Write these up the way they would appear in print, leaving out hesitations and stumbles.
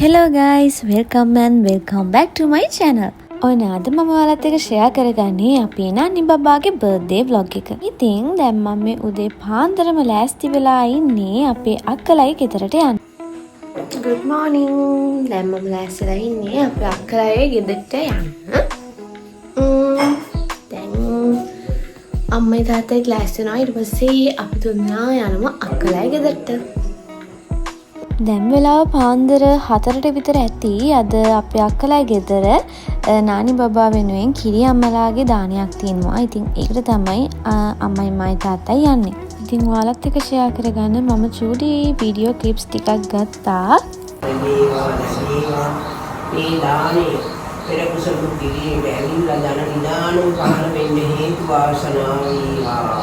Hello guys, welcome back to my channel. ඔන්න අද මම ඔයාලත් එක්ක ෂෙයා කරගන්නේ අපේ නානි බබාගේ birthday vlog එක. ඉතින් දැන් මම මේ උදේ පාන්දරම ලෑස්ති වෙලා ඉන්නේ අපේ අක්කලයි ගෙදරට යන්න. Good morning. දැන් මම ලෑස්තිලා ඉන්නේ අපේ අක්කලයි ගෙදරට යන්න. දැන් අම්මයි තාත්තයි ක්ලාස් යනවා. ඊට පස්සේ අපි තුන්දෙනා යනවා අක්කලයි ගෙදරට. දැන් වෙලාව පාන්දර 4ට විතර ඇති. අද අපේ අක්කලයි ගෙදර නානි බබා වෙනුවෙන් කිරි අම්මලාගේ දානයක් තියෙනවා. ඉතින් ඒකට තමයි අම්මයි මයි තාත්තයි යන්නේ. ඉතින් ඔයාලත් එක්ක ෂෙයා කරගන්න මම චූටි වීඩියෝ ක්ලිප්ස් ටිකක් ගත්තා. මේ දානේ පෙර කුසල කිරියේ වැලිලා දන නිදානෝ පහළ වෙන්න හේතු වාසනා වේවා.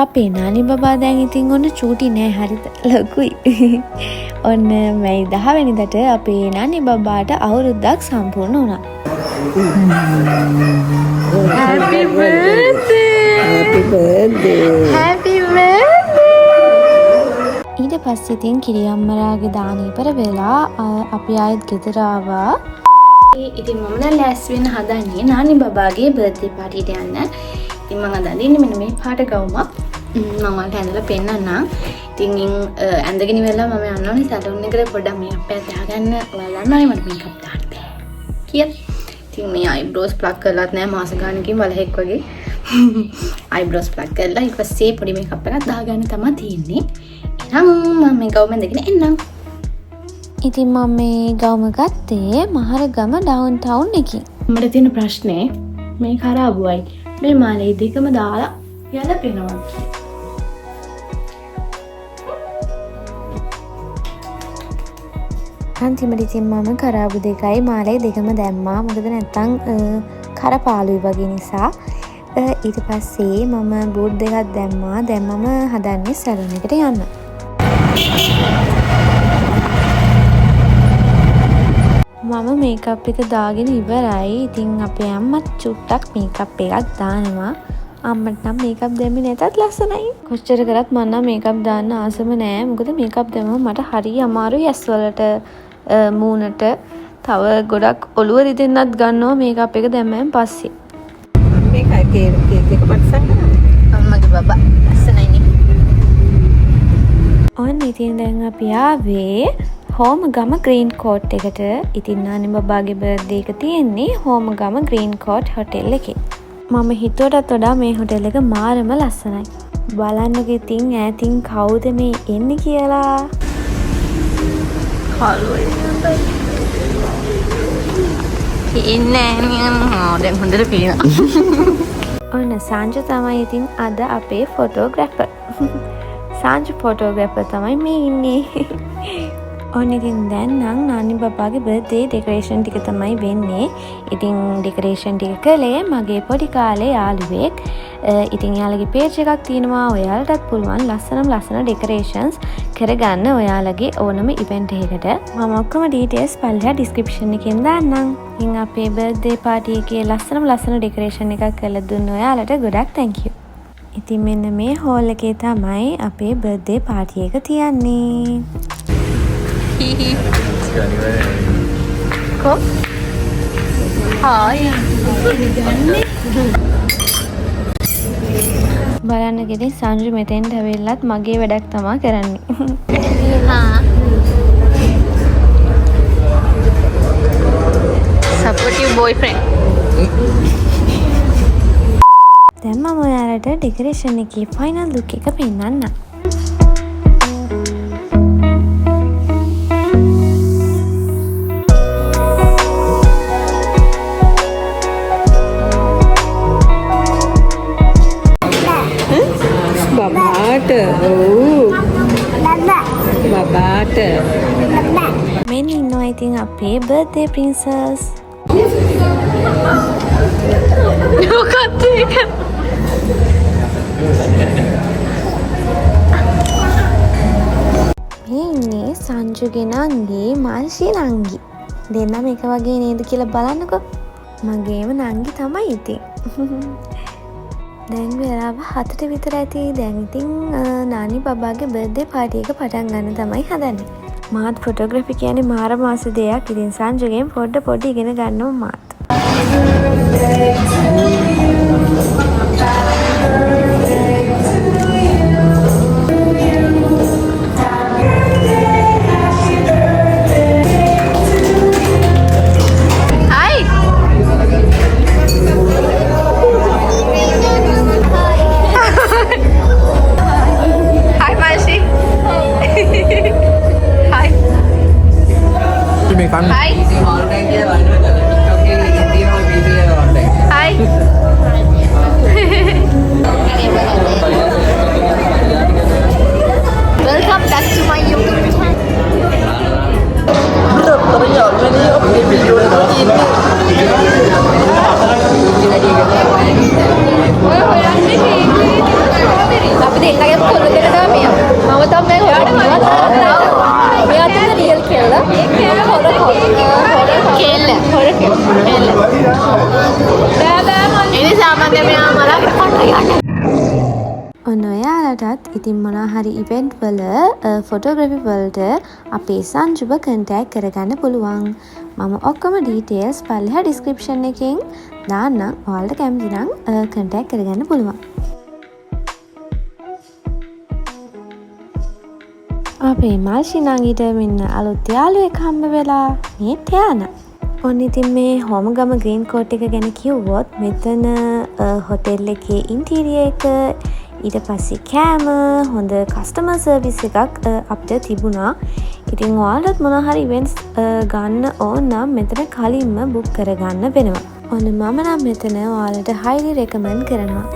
අපේ නානි බබා දැන් ඉතින් ඔන්න චූටි නෑ හරිද ලොකුයි. ඔන්න මැයි 10 වෙනිදාට අපේ නානි බබාට අවුරුද්දක් සම්පූර්ණ වුණා. Happy birthday! Happy birthday! Happy birthday! ඊට පස්සේ ඉතින් කිරි අම්මලාගේ දාන ඉවර වෙලා අපි ආයෙත් ගෙදර ආවා. ඉතින් මම නම් ලෑස්ති වෙන්න හදන්නේ නානි බබාගේ බර්ත්ඩේ පාටියට යන්න. ඉතින් මම අද අඳින්නේ මෙන්න මේ පාට ගවුමක්. මම ඔයාලට ඇඳලා පෙන්නන්නම්. ඉතින් ඇඳගෙන ඉවරලා මම යන්න ඕනේ සැලුන් එකට පොඩ්ඩක් මේකප් එකක් දාගන්න. ඔයාලා දන්නවනේ මට මේකප් දාන්න බෑ. කීයද? ඉතින් මේ අයිබ්‍රෝස් ප්ලග් කරලාත් නෑ මාස ගානකින් වලහෙක් වගේ. අයිබ්‍රෝස් ප්ලග් කරලා ඊට පස්සේ පොඩි මේකප් එකක් දාගන්න තමයි තියෙන්නේ. එහෙනම් මම මේ ගවුම ඇඳගෙන එන්නම්. ඉතින් මම මේ ගවුම ගත්තේ මහරගම ඩවුන් ටවුන් එකකින්. මට තියෙන ප්‍රශ්නේ මේ කරාබුවයි මේ මාලේ දෙකම දාලා යලා පේනවා. අන්තිමට ඉතින් මම කරාබු දෙකයි මාලේ දෙකම දැම්මා. මොකද නැත්තම් කරපාලුයි වගේ නිසා. ඊට පස්සේ මම බූට් දෙකක් දැම්මා. දැන් මම හදන්නේ සැලුන් එකට යන්න. මම මේකප් එක දාගෙන ඉවරයි. ඉතින් අපේ අම්මත් චුට්ටක් මේකප් එකක් දානවා. අම්මට නම් මේකප් දැම්මේ නැතත් ලස්සනයි. කොච්චර කරත් මම නම් මේකප් දාන්න ආසම නෑ. මොකද මේකප් දැම්මම මට හරි අමාරුයි ඇස් වලට මූණට. තව ගොඩක් ඔළුව රිදෙන්නත් ගන්නවා මේකප් එක දැම්මම පස්සේ. මේකයි කේක් එක පටසක් අම්මගේ බබා ලස්සනයිනේ. ඔන්න ඉතින් දැන් අපි ආවේ හෝමගම ග්‍රීන් කෝට් එකට. ඉතින් නානි බබාගේ බර්ත්ඩේ එක තියෙන්නේ හෝමගම ග්‍රීන් කෝට් හොටෙල් එකේ. මම හිතුවටත් වඩා මේ හොටෙල් එක මාරම ලස්සනයි. බලන්නකෝ ඉතින් ඈතින් කවුද මේ එන්නේ කියලා. කලුයි ඉන්නේ නෑ දැන් හොඳට පේනවා. ඔන්න සංජු තමයි ඉතින් අද අපේ ෆොටෝග්‍රැෆර්. සංජු ෆොටෝග්‍රැෆර් තමයි මේ ඉන්නේ. ඔන්න ඉතින් දැන් නම් නානි බබාගේ බර්ත්ඩේ ඩෙකොරේෂන් ටික තමයි වෙන්නේ. ඉතින් ඩෙකොරේෂන් ටික කළේ මගේ පොඩි කාලේ යාළුවෙක්. ඉතින් යාළුවගේ පේජ් එකක් තියෙනවා. ඔයාලටත් පුළුවන් ලස්සන ඩෙකොරේෂන්ස් කරගන්න ඔයාලගේ ඕනම ඉවෙන්ට් එකකට. මම ඔක්කොම ඩීටේල්ස් පල්ලෙහා ඩිස්ක්‍රිප්ෂන් එකෙන් දාන්නම්. ඉතින් අපේ බර්ත්ඩේ පාටි එකේ ලස්සන ඩෙකොරේෂන් එකක් කරලා දුන්න ඔයාලට ගොඩක් thank you. ඉතින් මෙන්න මේ හෝල් එකේ තමයි අපේ බර්ත්ඩේ පාටි එක තියන්නේ. Kom. Hai. බලන්න ගෙදේ සංජු මෙතෙන්ට ඇවිල්ලත් මගේ වැඩක් තමයි කරන්නේ. හා. Supportive boyfriend. දැන් මම ඔයාලට ඩෙකොරේෂන් එකේ ෆයිනල් ලුක් එක පෙන්නන්නම්. බබාට මෙන්න ඉන්නවා ඉතින් අපේ බර්ත්ඩේ ප්‍රින්සස්. මොකක්ද ඒක? මේ ඉන්නේ සංජුගේ නංගි මාල්ෂි නංගි. දෙන්නම එක වගේ නේද කියලා බලන්නකෝ. මගේම නංගි තමයි ඉතින්. දැන් වෙලාව 7ට විතර ඇති. දැන් ඉතින් නානි බබාගේ බර්ත්ඩේ පාටි එක පටන් ගන්න තමයි හදන්නේ. මාත් ෆොටෝග්‍රැෆි කියන්නේ මාර මාස දෙයක්. ඉතින් සංජයගෙන් පොඩ්ඩ ඉගෙන ගන්නවා මාත්. Welcome back to my YouTube channel. අපි දෙන්නගේ පොල් දෙකට තමයි මම තමයි හොරට මෙයා තමයි රියල් කෙල්ල. ඒ කෙල්ල හොර කෙල්ල. ඉතින් සාමාන්‍යයෙන් මෙයා මලකට කොට යන්නේ. ඔන්න ඔයාලටත් ඉතින් මොනවා හරි ඉවෙන්ට් වල ෆොටෝග්‍රැෆි වලට අපේ සංජුව කන්ටැක්ට් කරගන්න පුළුවන්. මම ඔක්කොම ඩීටේල්ස් පල්ලෙහා ඩිස්ක්‍රිප්ෂන් එකෙන් දාන්නම්. ඔයාලට කැමති නම් කන්ටැක්ට් කරගන්න පුළුවන්. අපේ මාල්ෂිනාගිට මෙන්න අලුත් යාළුවෙක් හම්බ වෙලා මේ ට්‍යානා. ඔන්න ඉතින් මේ හෝමගම ග්‍රීන් කෝට් එක ගැන කිව්වොත් මෙතන හොටෙල් එකේ ඉන්ටීරියර් එක ඊට පස්සේ කෑම හොඳ කස්ටමර් සර්විස් එකක් අපිට තිබුණා. ඉතින් ඔයාලට මොනවා හරි ඉවෙන්ට්ස් ගන්න ඕන නම් මෙතන කලින්ම බුක් කරගන්න වෙනවා. ඔන්න මම නම් මෙතන ඔයාලට highly recommend කරනවා.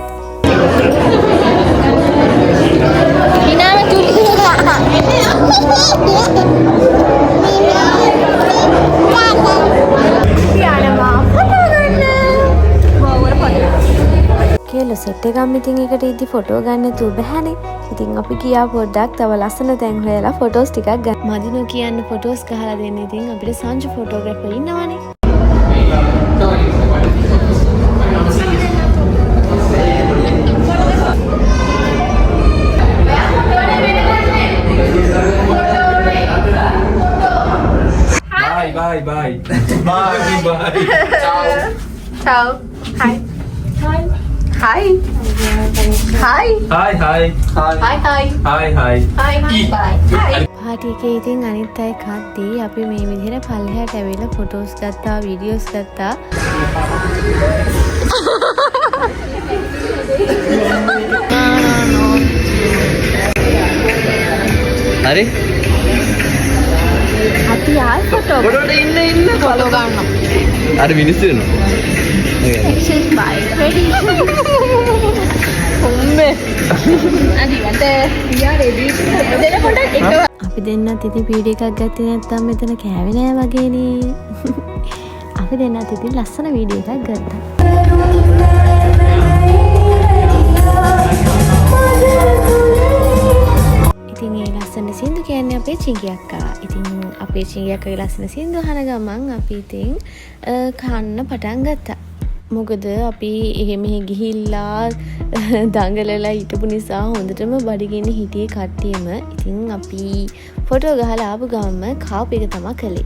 හිනාව තුලි කියලා සෙට් එකක් ඉතින් එකට ඉදි ෆොටෝ ගන්න තු බෑනේ. ඉතින් අපි ගියා පොඩ්ඩක් තව ලස්සන තැන් හොයලා ෆොටෝස් ටිකක් ගන්න. මදිනෝ කියන්න ෆොටෝස් ගහලා දෙන්න. ඉතින් අපිට සංජු ෆොටෝග්‍රැෆර් ඉන්නවනේ. Bye. Ciao. Hi. Hi. Hi. Hi. Bye. Party එකේ ඉතින් අනිත් අය කද්දී අපි මේ විදිහට පල්ලෙහාට ඇවිල්ලා ෆොටෝස් ගත්තා, වීඩියෝස් ගත්තා. හරි අපි ආල් ෆොටෝ ඉන්න Follow ගන්නවා. අර මිනිස්සු වෙනවා Action by ready. උම්මේ. අදිවට we are ready. දෙන පොඩක් එක අපි දෙන්නත් ඉතින් වීඩියෝ එකක් ගත්තේ නැත්නම් මෙතන කෑවේ නෑ වගේනේ. අපි දෙන්නත් ඉතින් ලස්සන වීඩියෝ එකක් ගත්තා. ඉතින් ඒ ලස්සන සින්දු කියන්නේ අපේ චිංගි අක්කා. ඉතින් අපේ චිංගි අක්කගේ ලස්සන සින්දු අහන ගමන් අපි ඉතින් කන්න පටන් ගත්තා. මොකද අපි එහෙම ගිහිල්ලා දඟලලා හිටපු නිසා හොඳටම බඩගින්න හිටියේ කට්ටියම. ඉතින් අපි ෆොටෝ ගහලා ආපු ගමම කාප් එක තමයි කළේ.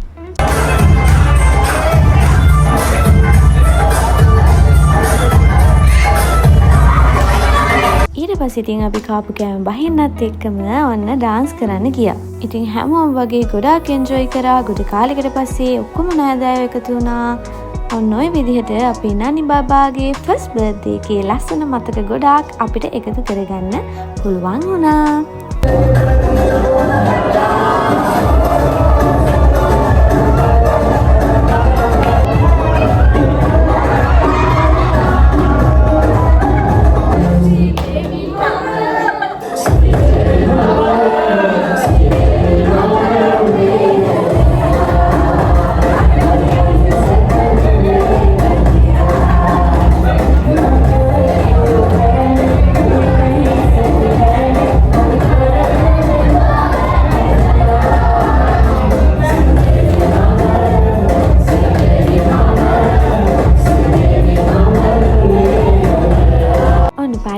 ඊට පස්සේ ඉතින් අපි කාපු කෑම බහින්නත් එක්කම ඔන්න ඩාන්ස් කරන්න ගියා. ඉතින් හැමෝම වගේ ගොඩාක් එන්ජොයි කරා. ගොඩ කාලෙකට පස්සේ ඔක්කොම නෑදෑයෝ එකතු වුණා. ඔන්න ඔය විදිහට අපේ නනි බබාගේ ෆස්ට් බර්ත්ඩේ එකේ ලස්සන මතක ගොඩාක් අපිට එකතු කරගන්න පුළුවන් වුණා.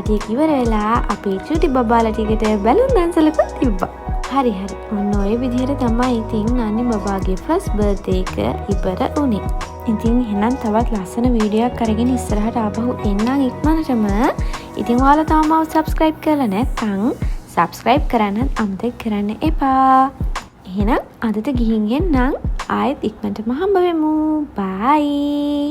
පාටියක ඉවර වෙලා අපේ චූටි බබාලා ටිකට බැලුම් දන්සලකුත් තිබ්බා. හරි. ඔන්න ඔය විදිහට තමයි ඉතින් නන්නි බබාගේ ෆස්ට් බර්ත්ඩේ එක ඉවර වුණේ. ඉතින් එහෙනම් තවත් ලස්සන වීඩියෝ එකක් අරගෙන ඉස්සරහට ආපහු එන්නම් ඉක්මනටම. ඉතින් ඔයාලා තාම subscribe කරලා නැත්නම් subscribe කරන්න අමතක කරන්න එපා. එහෙනම් අදට ගිහින් එන්නම්. ආයෙත් ඉක්මනටම හම්බ වෙමු. bye.